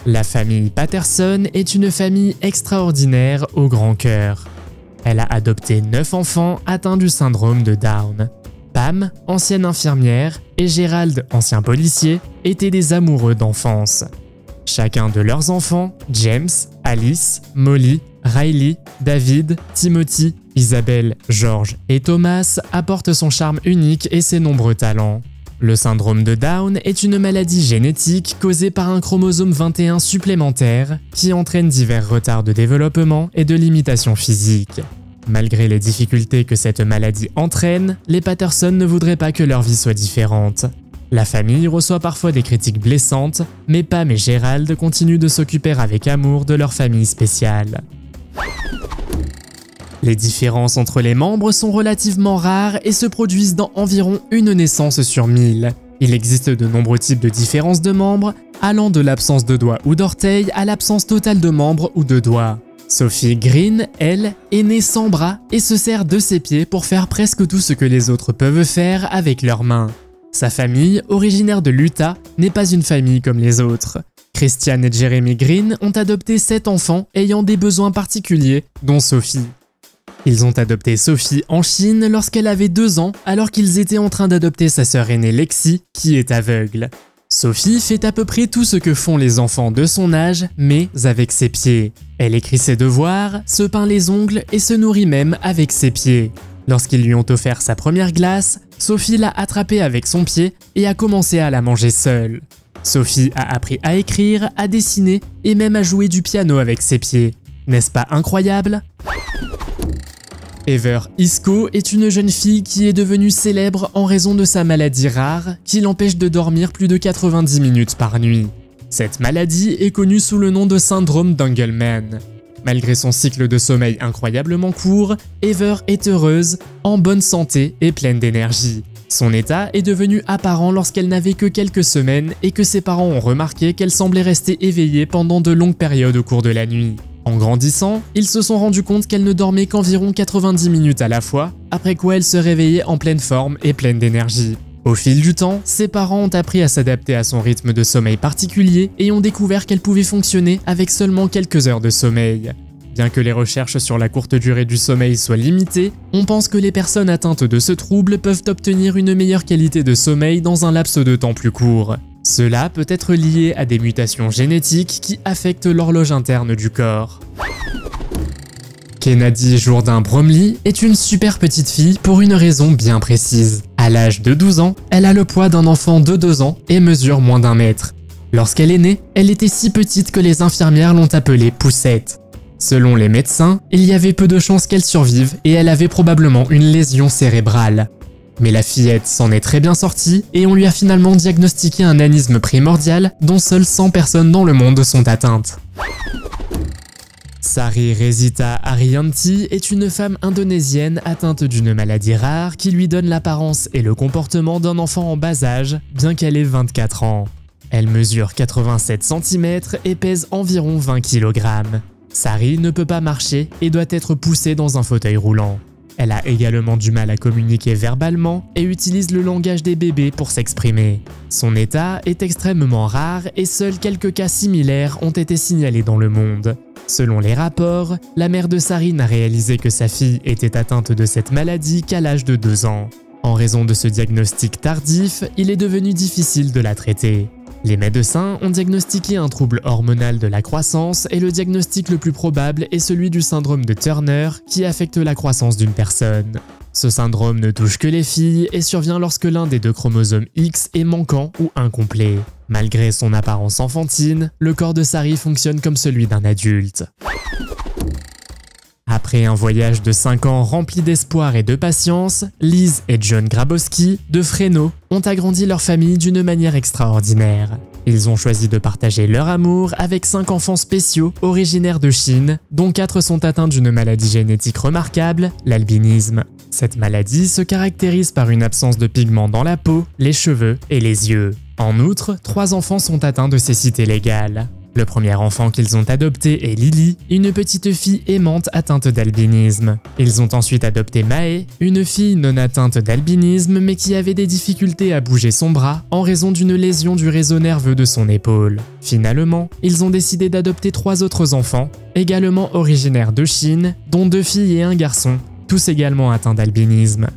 La famille Patterson est une famille extraordinaire au grand cœur. Elle a adopté 9 enfants atteints du syndrome de Down. Pam, ancienne infirmière, et Gerald, ancien policier, étaient des amoureux d'enfance. Chacun de leurs enfants, James, Alice, Molly, Riley, David, Timothy, Isabelle, George et Thomas apportent son charme unique et ses nombreux talents. Le syndrome de Down est une maladie génétique causée par un chromosome 21 supplémentaire qui entraîne divers retards de développement et de limitations physiques. Malgré les difficultés que cette maladie entraîne, les Patterson ne voudraient pas que leur vie soit différente. La famille reçoit parfois des critiques blessantes, mais Pam et Gerald continuent de s'occuper avec amour de leur famille spéciale. Les différences entre les membres sont relativement rares et se produisent dans environ une naissance sur 1000. Il existe de nombreux types de différences de membres, allant de l'absence de doigts ou d'orteils à l'absence totale de membres ou de doigts. Sophie Green, elle, est née sans bras et se sert de ses pieds pour faire presque tout ce que les autres peuvent faire avec leurs mains. Sa famille, originaire de l'Utah, n'est pas une famille comme les autres. Christian et Jeremy Green ont adopté 7 enfants ayant des besoins particuliers, dont Sophie. Ils ont adopté Sophie en Chine lorsqu'elle avait 2 ans, alors qu'ils étaient en train d'adopter sa sœur aînée Lexi, qui est aveugle. Sophie fait à peu près tout ce que font les enfants de son âge, mais avec ses pieds. Elle écrit ses devoirs, se peint les ongles et se nourrit même avec ses pieds. Lorsqu'ils lui ont offert sa première glace, Sophie l'a attrapée avec son pied et a commencé à la manger seule. Sophie a appris à écrire, à dessiner et même à jouer du piano avec ses pieds. N'est-ce pas incroyable ? Heather Isco est une jeune fille qui est devenue célèbre en raison de sa maladie rare qui l'empêche de dormir plus de 90 minutes par nuit. Cette maladie est connue sous le nom de syndrome d'Engelmann. Malgré son cycle de sommeil incroyablement court, Heather est heureuse, en bonne santé et pleine d'énergie. Son état est devenu apparent lorsqu'elle n'avait que quelques semaines et que ses parents ont remarqué qu'elle semblait rester éveillée pendant de longues périodes au cours de la nuit. En grandissant, ils se sont rendus compte qu'elle ne dormait qu'environ 90 minutes à la fois, après quoi elle se réveillait en pleine forme et pleine d'énergie. Au fil du temps, ses parents ont appris à s'adapter à son rythme de sommeil particulier et ont découvert qu'elle pouvait fonctionner avec seulement quelques heures de sommeil. Bien que les recherches sur la courte durée du sommeil soient limitées, on pense que les personnes atteintes de ce trouble peuvent obtenir une meilleure qualité de sommeil dans un laps de temps plus court. Cela peut être lié à des mutations génétiques qui affectent l'horloge interne du corps. Kennedy Jourdain Bromley est une super petite fille pour une raison bien précise. À l'âge de 12 ans, elle a le poids d'un enfant de 2 ans et mesure moins d'1 mètre. Lorsqu'elle est née, elle était si petite que les infirmières l'ont appelée poussette. Selon les médecins, il y avait peu de chances qu'elle survive et elle avait probablement une lésion cérébrale. Mais la fillette s'en est très bien sortie et on lui a finalement diagnostiqué un nanisme primordial dont seules 100 personnes dans le monde sont atteintes. Sari Rezita Arianti est une femme indonésienne atteinte d'une maladie rare qui lui donne l'apparence et le comportement d'un enfant en bas âge, bien qu'elle ait 24 ans. Elle mesure 87 cm et pèse environ 20 kg. Sari ne peut pas marcher et doit être poussée dans un fauteuil roulant. Elle a également du mal à communiquer verbalement et utilise le langage des bébés pour s'exprimer. Son état est extrêmement rare et seuls quelques cas similaires ont été signalés dans le monde. Selon les rapports, la mère de Sari n'a réalisé que sa fille était atteinte de cette maladie qu'à l'âge de 2 ans. En raison de ce diagnostic tardif, il est devenu difficile de la traiter. Les médecins ont diagnostiqué un trouble hormonal de la croissance et le diagnostic le plus probable est celui du syndrome de Turner qui affecte la croissance d'une personne. Ce syndrome ne touche que les filles et survient lorsque l'un des deux chromosomes X est manquant ou incomplet. Malgré son apparence enfantine, le corps de Sari fonctionne comme celui d'un adulte. Après un voyage de 5 ans rempli d'espoir et de patience, Liz et John Grabowski, de Fresno, ont agrandi leur famille d'une manière extraordinaire. Ils ont choisi de partager leur amour avec 5 enfants spéciaux originaires de Chine, dont 4 sont atteints d'une maladie génétique remarquable, l'albinisme. Cette maladie se caractérise par une absence de pigments dans la peau, les cheveux et les yeux. En outre, 3 enfants sont atteints de cécité légale. Le premier enfant qu'ils ont adopté est Lily, une petite fille aimante atteinte d'albinisme. Ils ont ensuite adopté Mae, une fille non atteinte d'albinisme mais qui avait des difficultés à bouger son bras en raison d'une lésion du réseau nerveux de son épaule. Finalement, ils ont décidé d'adopter 3 autres enfants, également originaires de Chine, dont 2 filles et un garçon, tous également atteints d'albinisme.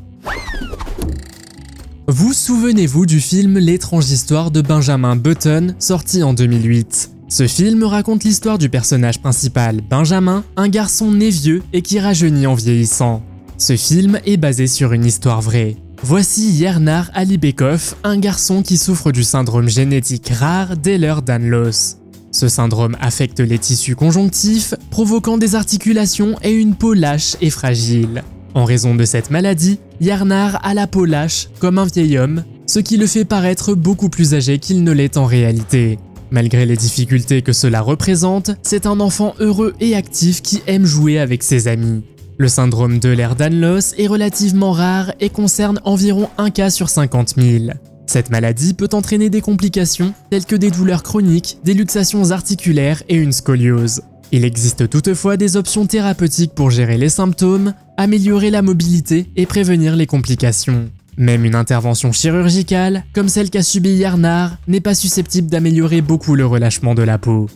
Vous souvenez-vous du film L'étrange histoire de Benjamin Button, sorti en 2008 ? Ce film raconte l'histoire du personnage principal, Benjamin, un garçon né vieux et qui rajeunit en vieillissant. Ce film est basé sur une histoire vraie. Voici Yernar Alibekov, un garçon qui souffre du syndrome génétique rare d'Ehlers-Danlos. Ce syndrome affecte les tissus conjonctifs, provoquant des articulations et une peau lâche et fragile. En raison de cette maladie, Yernar a la peau lâche, comme un vieil homme, ce qui le fait paraître beaucoup plus âgé qu'il ne l'est en réalité. Malgré les difficultés que cela représente, c'est un enfant heureux et actif qui aime jouer avec ses amis. Le syndrome d'Ehlers-Danlos est relativement rare et concerne environ 1 cas sur 50 000. Cette maladie peut entraîner des complications telles que des douleurs chroniques, des luxations articulaires et une scoliose. Il existe toutefois des options thérapeutiques pour gérer les symptômes, améliorer la mobilité et prévenir les complications. Même une intervention chirurgicale, comme celle qu'a subie Yernar, n'est pas susceptible d'améliorer beaucoup le relâchement de la peau.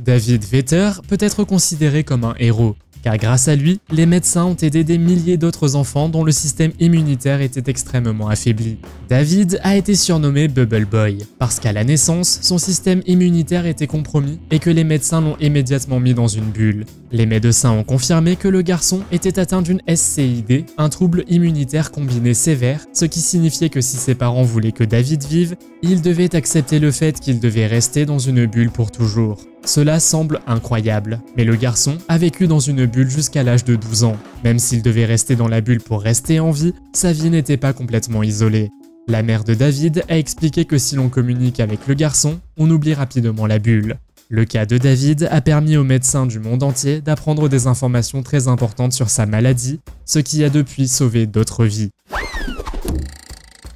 David Vetter peut être considéré comme un héros, car grâce à lui, les médecins ont aidé des milliers d'autres enfants dont le système immunitaire était extrêmement affaibli. David a été surnommé Bubble Boy, parce qu'à la naissance, son système immunitaire était compromis et que les médecins l'ont immédiatement mis dans une bulle. Les médecins ont confirmé que le garçon était atteint d'une SCID, un trouble immunitaire combiné sévère, ce qui signifiait que si ses parents voulaient que David vive, ils devaient accepter le fait qu'il devait rester dans une bulle pour toujours. Cela semble incroyable, mais le garçon a vécu dans une bulle jusqu'à l'âge de 12 ans. Même s'il devait rester dans la bulle pour rester en vie, sa vie n'était pas complètement isolée. La mère de David a expliqué que si l'on communique avec le garçon, on oublie rapidement la bulle. Le cas de David a permis aux médecins du monde entier d'apprendre des informations très importantes sur sa maladie, ce qui a depuis sauvé d'autres vies.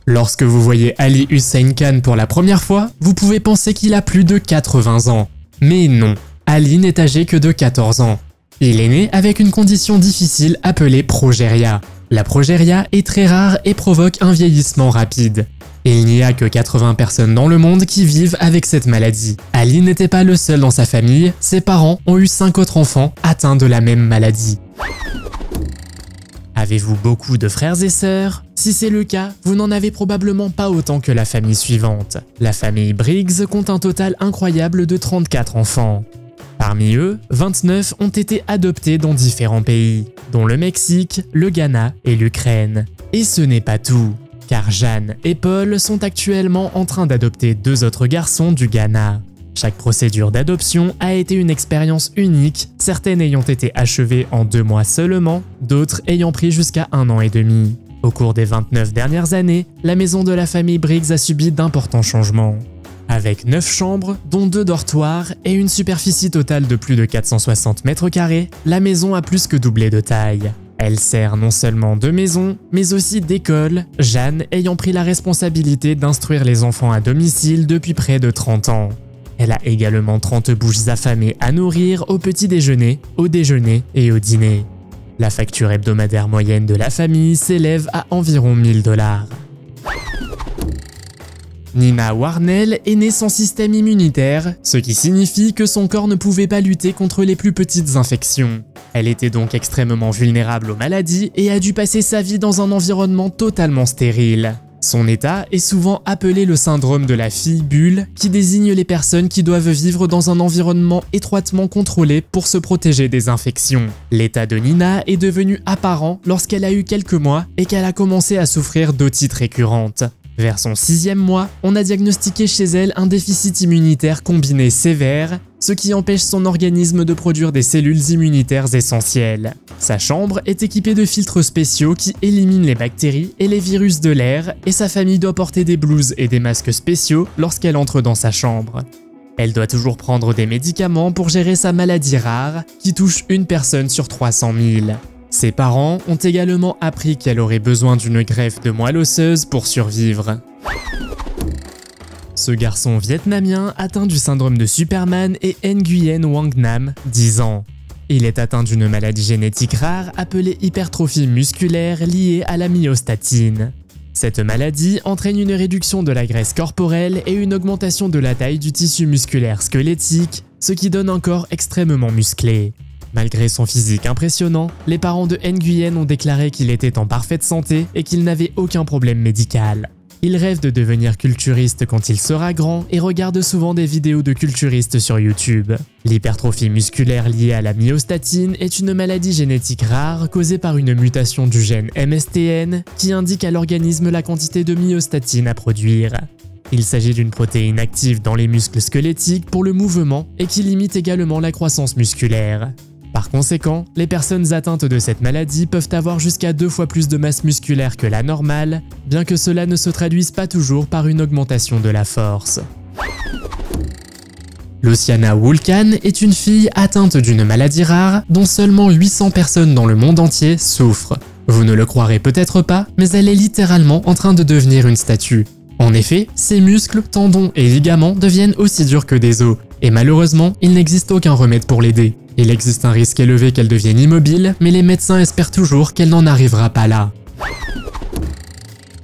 Lorsque vous voyez Ali Hussein Khan pour la première fois, vous pouvez penser qu'il a plus de 80 ans. Mais non, Ali n'est âgé que de 14 ans. Il est né avec une condition difficile appelée progéria. La progéria est très rare et provoque un vieillissement rapide. Il n'y a que 80 personnes dans le monde qui vivent avec cette maladie. Ali n'était pas le seul dans sa famille, ses parents ont eu 5 autres enfants atteints de la même maladie. Avez-vous beaucoup de frères et sœurs? Si c'est le cas, vous n'en avez probablement pas autant que la famille suivante. La famille Briggs compte un total incroyable de 34 enfants. Parmi eux, 29 ont été adoptés dans différents pays, dont le Mexique, le Ghana et l'Ukraine. Et ce n'est pas tout, car Jeanne et Paul sont actuellement en train d'adopter 2 autres garçons du Ghana. Chaque procédure d'adoption a été une expérience unique, certaines ayant été achevées en 2 mois seulement, d'autres ayant pris jusqu'à 1 an et demi. Au cours des 29 dernières années, la maison de la famille Briggs a subi d'importants changements. Avec 9 chambres, dont 2 dortoirs et une superficie totale de plus de 460 mètres carrés, la maison a plus que doublé de taille. Elle sert non seulement de maison, mais aussi d'école, Jeanne ayant pris la responsabilité d'instruire les enfants à domicile depuis près de 30 ans. Elle a également 30 bouches affamées à nourrir au petit déjeuner, au déjeuner et au dîner. La facture hebdomadaire moyenne de la famille s'élève à environ 1 000 $. Nina Warnell est née sans système immunitaire, ce qui signifie que son corps ne pouvait pas lutter contre les plus petites infections. Elle était donc extrêmement vulnérable aux maladies et a dû passer sa vie dans un environnement totalement stérile. Son état est souvent appelé le syndrome de la fille bulle, qui désigne les personnes qui doivent vivre dans un environnement étroitement contrôlé pour se protéger des infections. L'état de Nina est devenu apparent lorsqu'elle a eu quelques mois et qu'elle a commencé à souffrir d'otite récurrente. Vers son 6e mois, on a diagnostiqué chez elle un déficit immunitaire combiné sévère, ce qui empêche son organisme de produire des cellules immunitaires essentielles. Sa chambre est équipée de filtres spéciaux qui éliminent les bactéries et les virus de l'air, et sa famille doit porter des blouses et des masques spéciaux lorsqu'elle entre dans sa chambre. Elle doit toujours prendre des médicaments pour gérer sa maladie rare, qui touche une personne sur 300 000. Ses parents ont également appris qu'elle aurait besoin d'une greffe de moelle osseuse pour survivre. Ce garçon vietnamien atteint du syndrome de Superman est Nguyen Quang Nam, 10 ans. Il est atteint d'une maladie génétique rare appelée hypertrophie musculaire liée à la myostatine. Cette maladie entraîne une réduction de la graisse corporelle et une augmentation de la taille du tissu musculaire squelettique, ce qui donne un corps extrêmement musclé. Malgré son physique impressionnant, les parents de Nguyen ont déclaré qu'il était en parfaite santé et qu'il n'avait aucun problème médical. Il rêve de devenir culturiste quand il sera grand et regarde souvent des vidéos de culturistes sur YouTube. L'hypertrophie musculaire liée à la myostatine est une maladie génétique rare causée par une mutation du gène MSTN qui indique à l'organisme la quantité de myostatine à produire. Il s'agit d'une protéine active dans les muscles squelettiques pour le mouvement et qui limite également la croissance musculaire. Par conséquent, les personnes atteintes de cette maladie peuvent avoir jusqu'à 2 fois plus de masse musculaire que la normale, bien que cela ne se traduise pas toujours par une augmentation de la force. Luciana Wulkan est une fille atteinte d'une maladie rare dont seulement 800 personnes dans le monde entier souffrent. Vous ne le croirez peut-être pas, mais elle est littéralement en train de devenir une statue. En effet, ses muscles, tendons et ligaments deviennent aussi durs que des os, et malheureusement, il n'existe aucun remède pour l'aider. Il existe un risque élevé qu'elle devienne immobile, mais les médecins espèrent toujours qu'elle n'en arrivera pas là.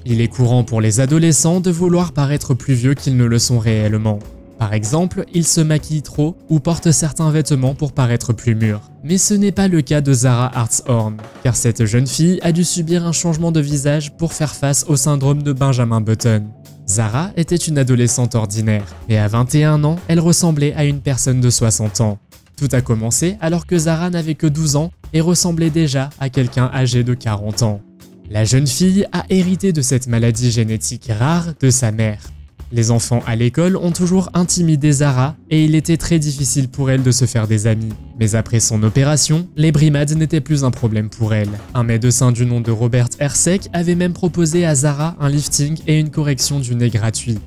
Il est courant pour les adolescents de vouloir paraître plus vieux qu'ils ne le sont réellement. Par exemple, ils se maquillent trop ou portent certains vêtements pour paraître plus mûrs. Mais ce n'est pas le cas de Zara Hartshorn, car cette jeune fille a dû subir un changement de visage pour faire face au syndrome de Benjamin Button. Zara était une adolescente ordinaire, et à 21 ans, elle ressemblait à une personne de 60 ans. Tout a commencé alors que Zara n'avait que 12 ans et ressemblait déjà à quelqu'un âgé de 40 ans. La jeune fille a hérité de cette maladie génétique rare de sa mère. Les enfants à l'école ont toujours intimidé Zara et il était très difficile pour elle de se faire des amis. Mais après son opération, les brimades n'étaient plus un problème pour elle. Un médecin du nom de Robert Hersek avait même proposé à Zara un lifting et une correction du nez gratuit.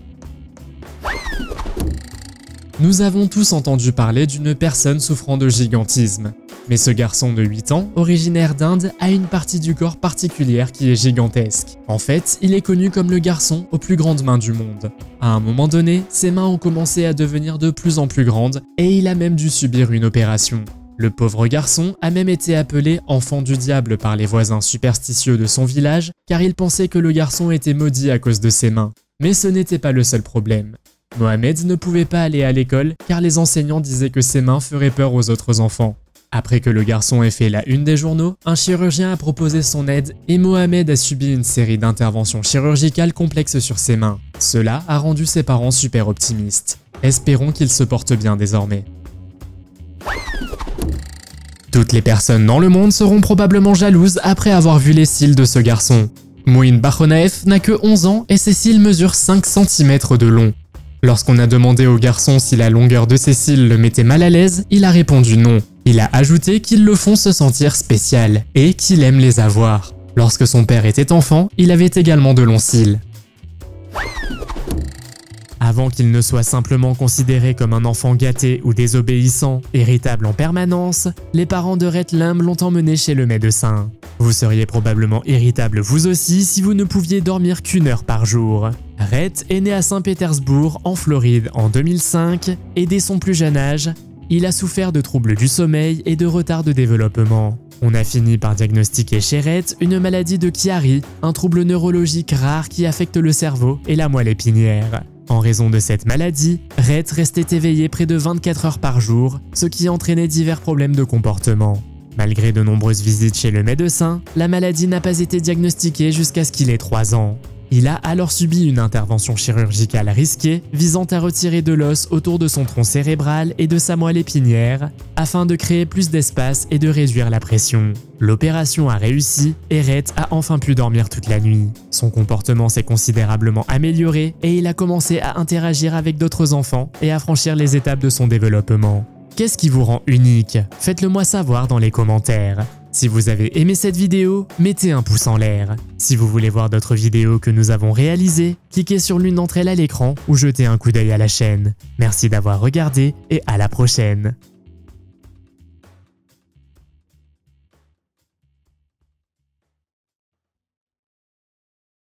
Nous avons tous entendu parler d'une personne souffrant de gigantisme. Mais ce garçon de 8 ans, originaire d'Inde, a une partie du corps particulière qui est gigantesque. En fait, il est connu comme le garçon aux plus grandes mains du monde. À un moment donné, ses mains ont commencé à devenir de plus en plus grandes et il a même dû subir une opération. Le pauvre garçon a même été appelé « enfant du diable » par les voisins superstitieux de son village car ils pensaient que le garçon était maudit à cause de ses mains. Mais ce n'était pas le seul problème. Mohamed ne pouvait pas aller à l'école car les enseignants disaient que ses mains feraient peur aux autres enfants. Après que le garçon ait fait la une des journaux, un chirurgien a proposé son aide et Mohamed a subi une série d'interventions chirurgicales complexes sur ses mains. Cela a rendu ses parents super optimistes. Espérons qu'il se porte bien désormais. Toutes les personnes dans le monde seront probablement jalouses après avoir vu les cils de ce garçon. Mouin Bahonaef n'a que 11 ans et ses cils mesurent 5 cm de long. Lorsqu'on a demandé au garçon si la longueur de ses cils le mettait mal à l'aise, il a répondu non. Il a ajouté qu'ils le font se sentir spécial et qu'il aime les avoir. Lorsque son père était enfant, il avait également de longs cils. Avant qu'il ne soit simplement considéré comme un enfant gâté ou désobéissant, irritable en permanence, les parents de Rhett Limb l'ont emmené chez le médecin. Vous seriez probablement irritable vous aussi si vous ne pouviez dormir qu'1 heure par jour. Rhett est né à Saint-Pétersbourg, en Floride, en 2005, et dès son plus jeune âge, il a souffert de troubles du sommeil et de retard de développement. On a fini par diagnostiquer chez Rhett une maladie de Chiari, un trouble neurologique rare qui affecte le cerveau et la moelle épinière. En raison de cette maladie, Rhett restait éveillé près de 24 heures par jour, ce qui entraînait divers problèmes de comportement. Malgré de nombreuses visites chez le médecin, la maladie n'a pas été diagnostiquée jusqu'à ce qu'il ait 3 ans. Il a alors subi une intervention chirurgicale risquée visant à retirer de l'os autour de son tronc cérébral et de sa moelle épinière afin de créer plus d'espace et de réduire la pression. L'opération a réussi et Rhett a enfin pu dormir toute la nuit. Son comportement s'est considérablement amélioré et il a commencé à interagir avec d'autres enfants et à franchir les étapes de son développement. Qu'est-ce qui vous rend unique? Faites-le moi savoir dans les commentaires. Si vous avez aimé cette vidéo, mettez un pouce en l'air. Si vous voulez voir d'autres vidéos que nous avons réalisées, cliquez sur l'une d'entre elles à l'écran ou jetez un coup d'œil à la chaîne. Merci d'avoir regardé et à la prochaine.